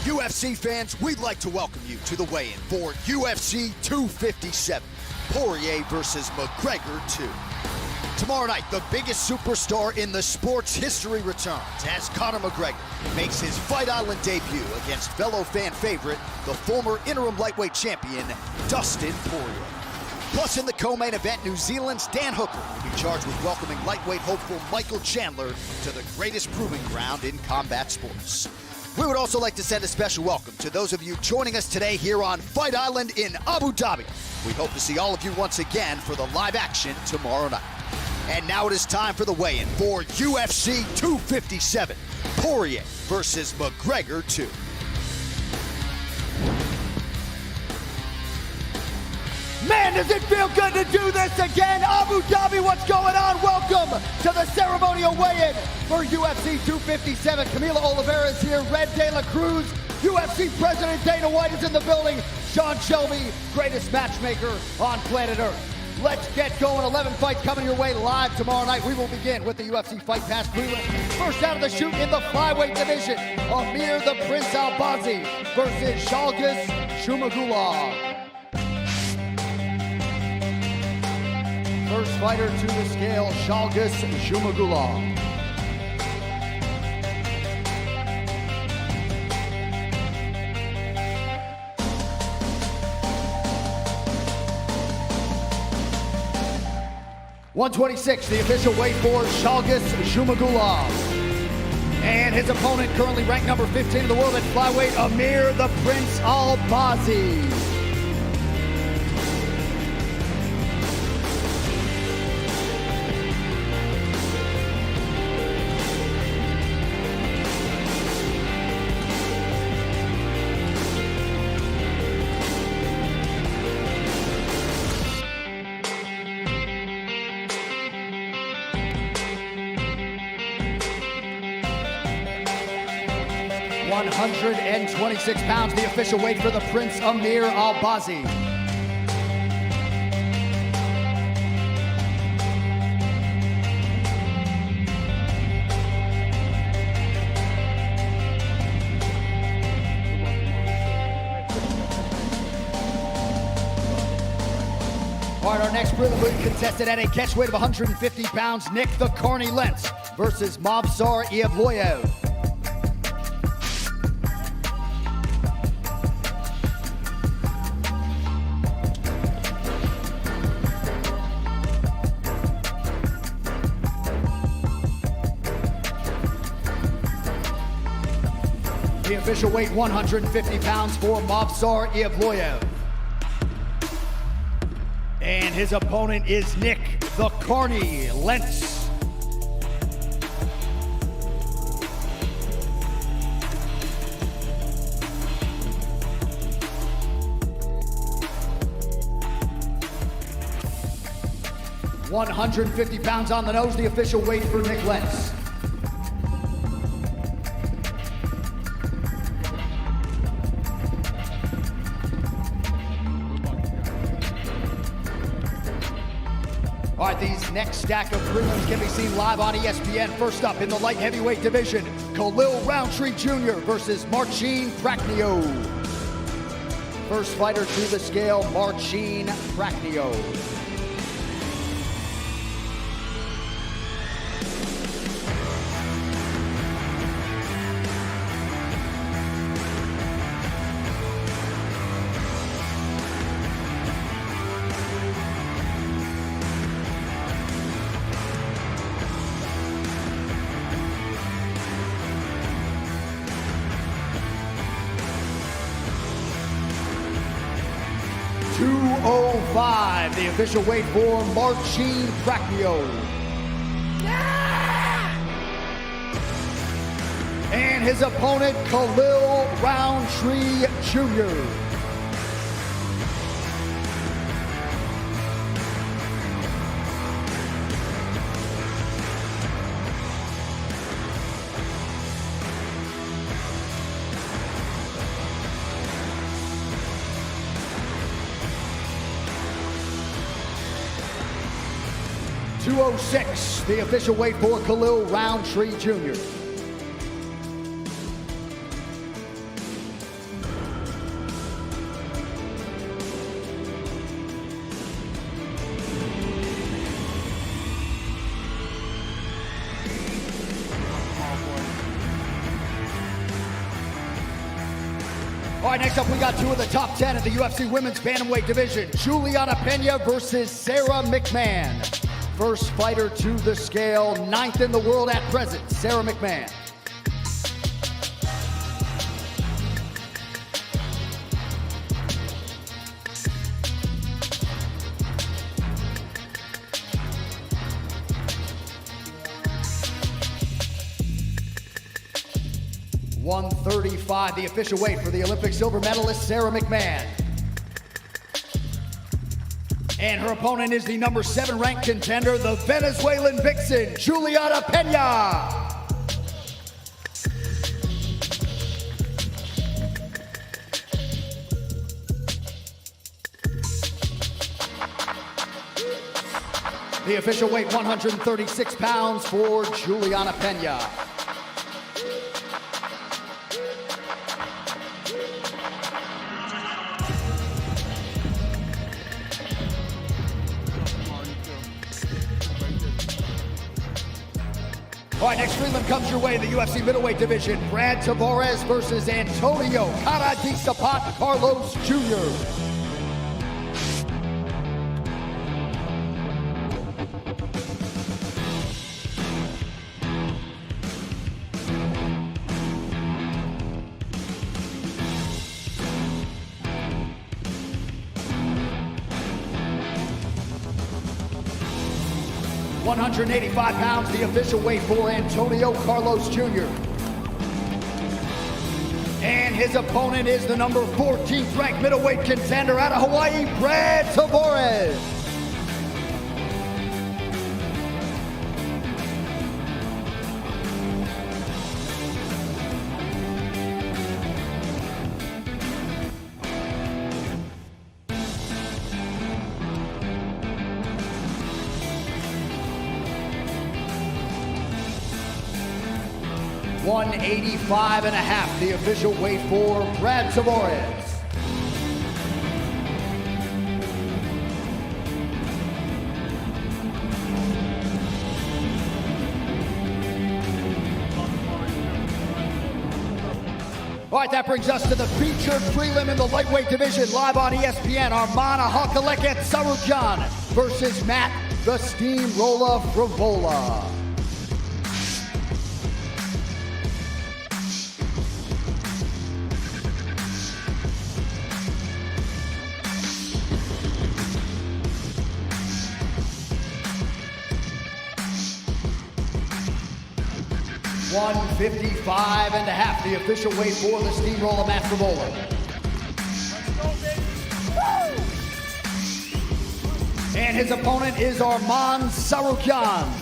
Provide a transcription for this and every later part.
UFC fans, we'd like to welcome you to the weigh-in for UFC 257, Poirier versus McGregor 2. Tomorrow night, the biggest superstar in the sport's history returns as Conor McGregor makes his Fight Island debut against fellow fan favorite, the former interim lightweight champion, Dustin Poirier. Plus, in the co-main event, New Zealand's Dan Hooker will be charged with welcoming lightweight hopeful Michael Chandler to the greatest proving ground in combat sports. We would also like to send a special welcome to those of you joining us today here on Fight Island in Abu Dhabi. We hope to see all of you once again for the live action tomorrow night. And now it is time for the weigh-in for UFC 257, Poirier versus McGregor 2. Man, does it feel good to do this again? Abu Dhabi, what's going on? Welcome to the ceremonial weigh-in for UFC 257. Camila Oliveira is here, Red De La Cruz, UFC President Dana White is in the building, Sean Shelby, greatest matchmaker on planet Earth. Let's get going. 11 fights coming your way live tomorrow night. We will begin with the UFC Fight Pass prelim. First out of the chute in the flyweight division, Amir the Prince Albazi versus Shalgas Shumagulov. First fighter to the scale, Shalgas Shumagulov. .126, the official weight for Shalgas Shumagulov. And his opponent, currently ranked number 15 in the world at flyweight, Amir the Prince Albazi. 126 pounds, the official weight for the Prince Amir Albazi. All right, our next prelim contested at a catchweight of 150 pounds, Nick the Carney Lentz versus Movsar Evloev. The official weight, 150 pounds for Movsar Evloev. And his opponent is Nick the Carney Lentz. £150 on the nose, the official weight for Nick Lentz. All right, these next stack of prelims can be seen live on ESPN. First up in the light heavyweight division, Khalil Roundtree Jr. versus Marcin Prachnio. First fighter to the scale, Marcin Prachnio. .205, the official weight for Marcin Prachnio. Yeah! And his opponent, Khalil Roundtree Jr. .206, the official weight for Khalil Roundtree Jr. All right, next up we got two of the top 10 in the UFC women's bantamweight division. Juliana Pena versus Sarah McMahon. First fighter to the scale, 9th in the world at present, Sarah McMahon. .135, the official weight for the Olympic silver medalist, Sarah McMahon. And her opponent is the number 7 ranked contender, the Venezuelan vixen, Juliana Pena. The official weight, 136 pounds for Juliana Pena. All right, next prelim comes your way in the UFC middleweight division. Brad Tavares versus Antonio Cara de Sapat Carlos Jr. .185 pounds, the official weight for Antonio Carlos Jr. And his opponent is the number 14th ranked middleweight contender out of Hawaii, Brad Tavares. .185.5, the official weight for Brad Tavares. All right, that brings us to the featured prelim in the lightweight division, live on ESPN. Armana Hakaleket Sarujan versus Matt the Steamroller Frivola. .155.5, the official weight for the Steamroller Matt Frivola. And his opponent is Arman Sarukian.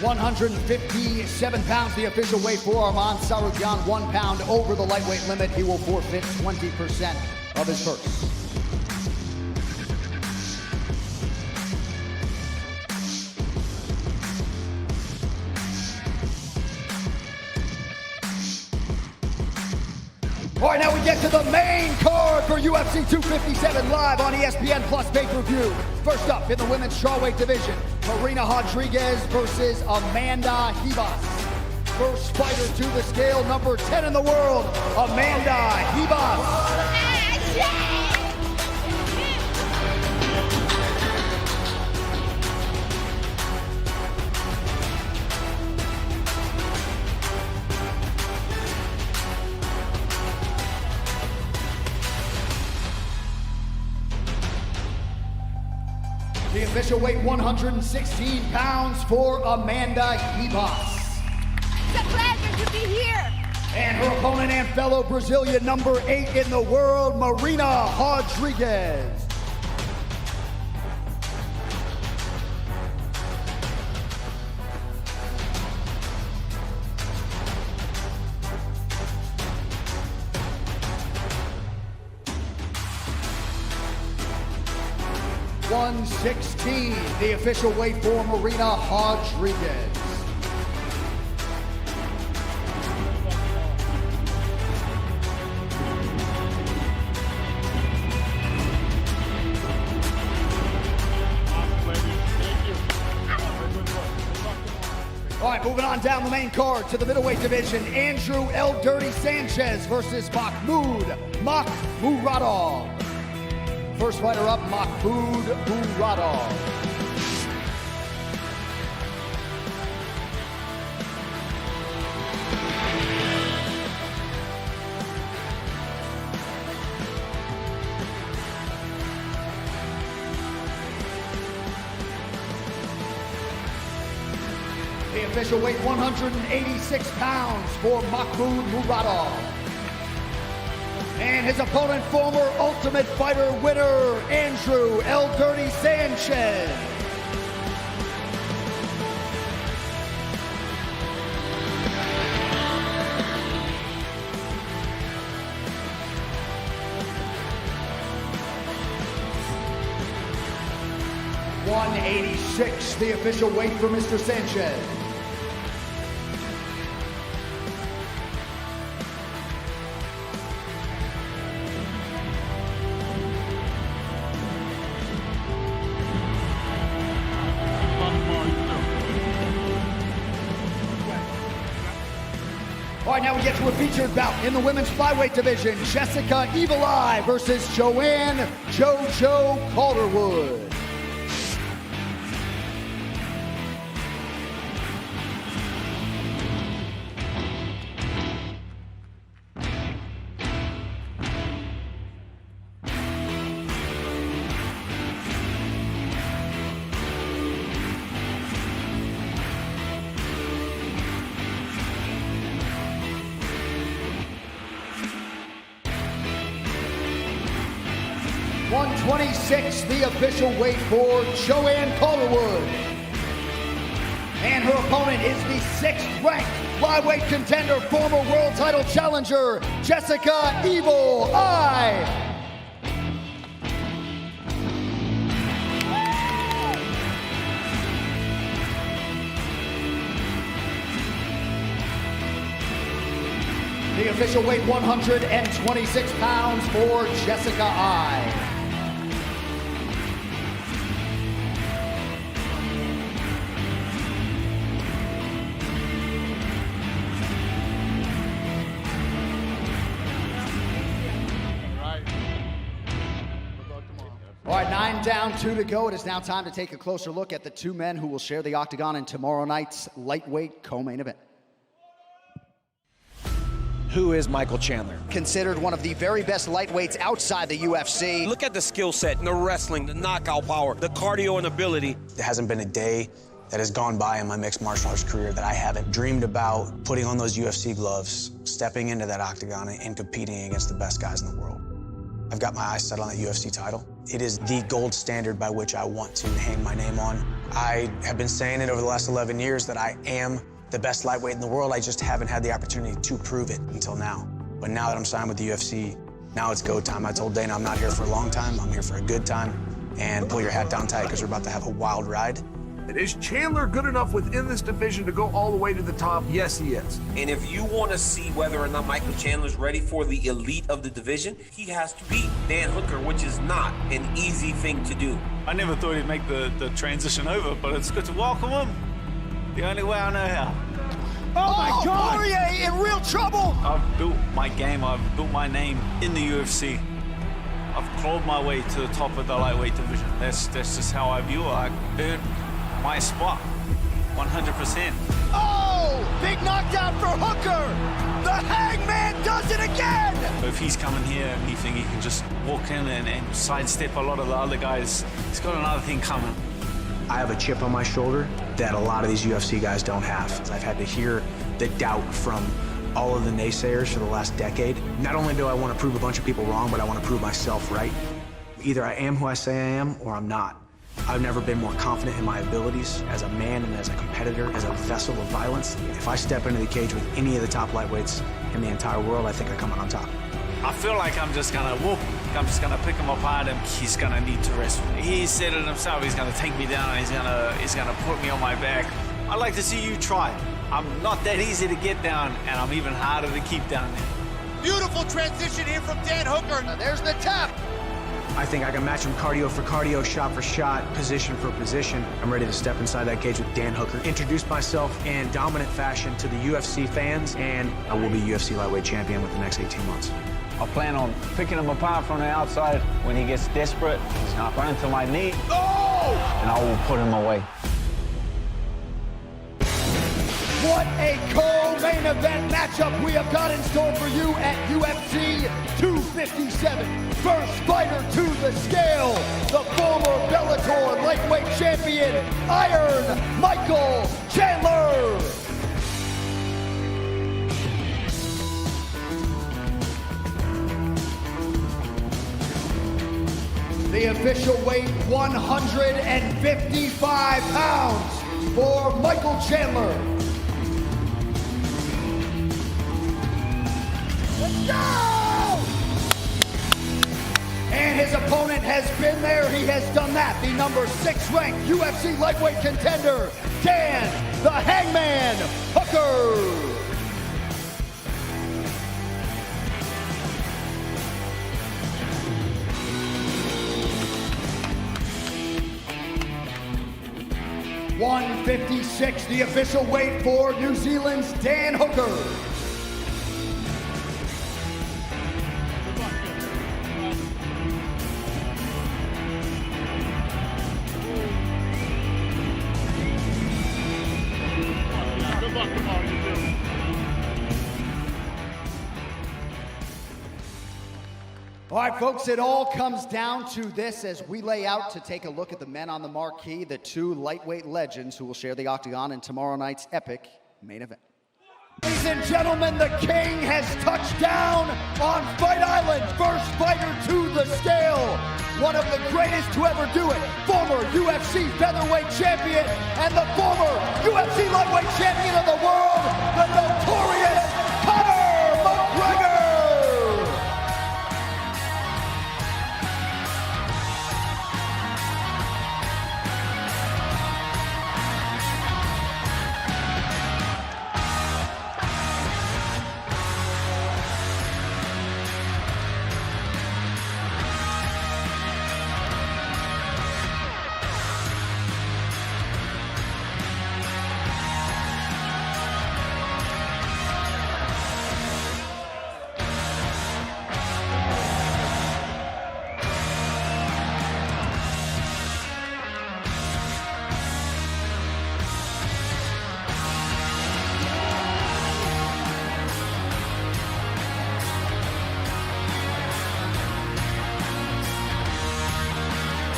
£157, the official weight for Arman Sarukian, 1 pound over the lightweight limit. He will forfeit 20% of his purse. All right, now we get to the main card for UFC 257 live on ESPN Plus pay-per-view. First up in the women's strawweight division, Marina Rodriguez versus Amanda Ribas. First fighter to the scale, number 10 in the world, Amanda Ribas. The official weight, 116 pounds for Amanda Ribas. It's a pleasure to be here. And her opponent and fellow Brazilian, number 8 in the world, Marina Rodriguez. .116, the official weight for Marina Rodriguez. moving on down the main card to the middleweight division, Andrew El Dirty Sanchez versus Mahmoud Muradov. First fighter up, Mahmoud Muradov. The official weight 186 pounds for Mahmoud Muradov. And his opponent, former Ultimate Fighter winner, Andrew El Dirty Sanchez. .186, the official weight for Mr. Sanchez. All right, now we get to a featured bout in the women's flyweight division. Jessica Evil Eye versus Joanne JoJo Calderwood. .126, the official weight for Joanne Calderwood. And her opponent is the 6th ranked flyweight contender, former world title challenger, Jessica Evil Eye. The official weight 126 pounds for Jessica Eye. All right, 9 down, 2 to go. It is now time to take a closer look at the two men who will share the octagon in tomorrow night's lightweight co-main event. Who is Michael Chandler? Considered one of the very best lightweights outside the UFC. Look at the skill set, the wrestling, the knockout power, the cardio and ability. There hasn't been a day that has gone by in my mixed martial arts career that I haven't dreamed about putting on those UFC gloves, stepping into that octagon and competing against the best guys in the world. I've got my eyes set on the UFC title. It is the gold standard by which I want to hang my name on. I have been saying it over the last 11 years that I am the best lightweight in the world. I just haven't had the opportunity to prove it until now. But now that I'm signed with the UFC, now it's go time. I told Dana I'm not here for a long time, I'm here for a good time. And pull your hat down tight because we're about to have a wild ride. Is Chandler good enough within this division to go all the way to the top? Yes, he is. And if you want to see whether or not Michael Chandler's ready for the elite of the division, he has to beat Dan Hooker, which is not an easy thing to do. I never thought he'd make the transition over, but it's good to welcome him the only way I know how. Oh my God! Poirier in real trouble! I've built my game, I've built my name in the UFC. I've clawed my way to the top of the lightweight division. That's just how I view it. I earned my spot, 100%. Oh! Big knockdown for Hooker! The Hangman does it again! If he's coming here and you think he can just walk in and sidestep a lot of the other guys, he's got another thing coming. I have a chip on my shoulder that a lot of these UFC guys don't have. I've had to hear the doubt from all of the naysayers for the last decade. Not only do I want to prove a bunch of people wrong, but I want to prove myself right. Either I am who I say I am, or I'm not. I've never been more confident in my abilities as a man and as a competitor, as a vessel of violence. If I step into the cage with any of the top lightweights in the entire world, I think I come out on top. I feel like I'm just gonna whoop. I'm just gonna pick him apart and he's gonna need to wrestle. He said it himself, he's gonna take me down and he's gonna put me on my back. I'd like to see you try. I'm not that easy to get down and I'm even harder to keep down there. Beautiful transition here from Dan Hooker. There's the tap. I think I can match him cardio for cardio, shot for shot, position for position. I'm ready to step inside that cage with Dan Hooker, introduce myself in dominant fashion to the UFC fans, and I will be UFC lightweight champion within the next 18 months. I plan on picking him apart from the outside. When he gets desperate, he's gonna run into my knee, and I will put him away. What a co-main event matchup we have got in store for you at UFC 257. First fighter to the scale, the former Bellator lightweight champion, Iron Michael Chandler. The official weight, 155 pounds for Michael Chandler. Let's go! And his opponent has been there. He has done that. The number 6 ranked UFC lightweight contender, Dan the Hangman Hooker. $156, the official weight for New Zealand's Dan Hooker. All right, folks, it all comes down to this as we lay out to take a look at the men on the marquee, the 2 lightweight legends who will share the octagon in tomorrow night's epic main event. Ladies and gentlemen, the king has touched down on Fight Island. First fighter to the scale. One of the greatest to ever do it. Former UFC featherweight champion and the former UFC lightweight champion of the world, the notorious Conor McGregor.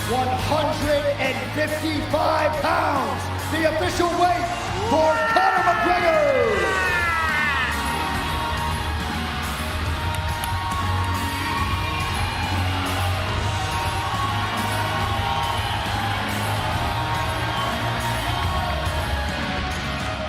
$155 pounds, the official weight for Conor McGregor.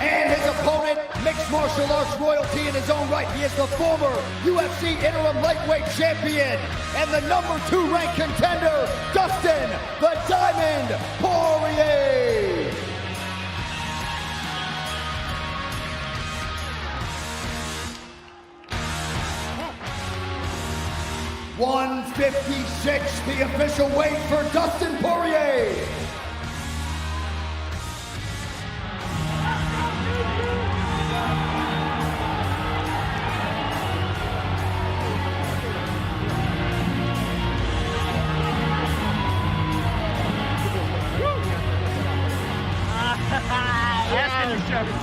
And his opponent, mixed martial arts royalty in his own right. He is the former UFC interim lightweight champion and the number 2 ranked contender, Dustin the Diamond Poirier. $156, the official weight for Dustin Poirier.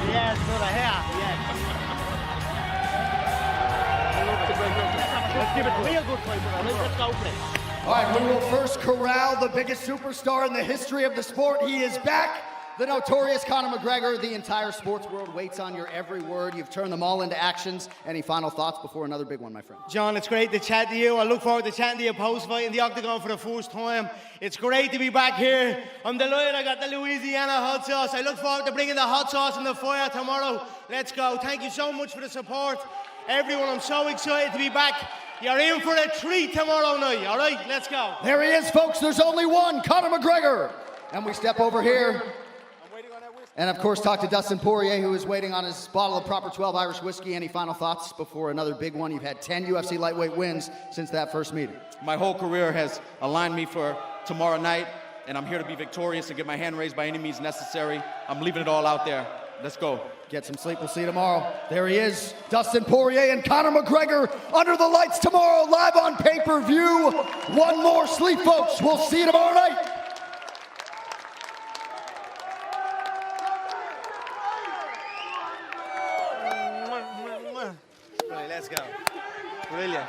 Yes, for the hair. Yes. Let's give it real good fight, brother. Let's go for it. All right, we will first corral the biggest superstar in the history of the sport. He is back. The notorious Conor McGregor. The entire sports world waits on your every word. You've turned them all into actions. Any final thoughts before another big one, my friend? John, it's great to chat to you. I look forward to chatting to you post-fight in the octagon for the first time. It's great to be back here. I'm delighted I got the Louisiana hot sauce. I look forward to bringing the hot sauce in the fire tomorrow. Let's go. Thank you so much for the support. Everyone, I'm so excited to be back. You're in for a treat tomorrow night, all right? Let's go. There he is, folks. There's only one, Conor McGregor. And we step over here. I'm waiting on that whiskey. And of course, talk to Dustin Poirier, who is waiting on his bottle of proper 12 Irish whiskey. Any final thoughts before another big one? You've had 10 UFC lightweight wins since that first meeting. My whole career has aligned me for tomorrow night, and I'm here to be victorious and get my hand raised by any means necessary. I'm leaving it all out there. Let's go. Get some sleep. We'll see you tomorrow. There he is, Dustin Poirier and Conor McGregor under the lights tomorrow, live on pay-per-view. One more sleep, folks. We'll see you tomorrow night. Let's go. Brilliant.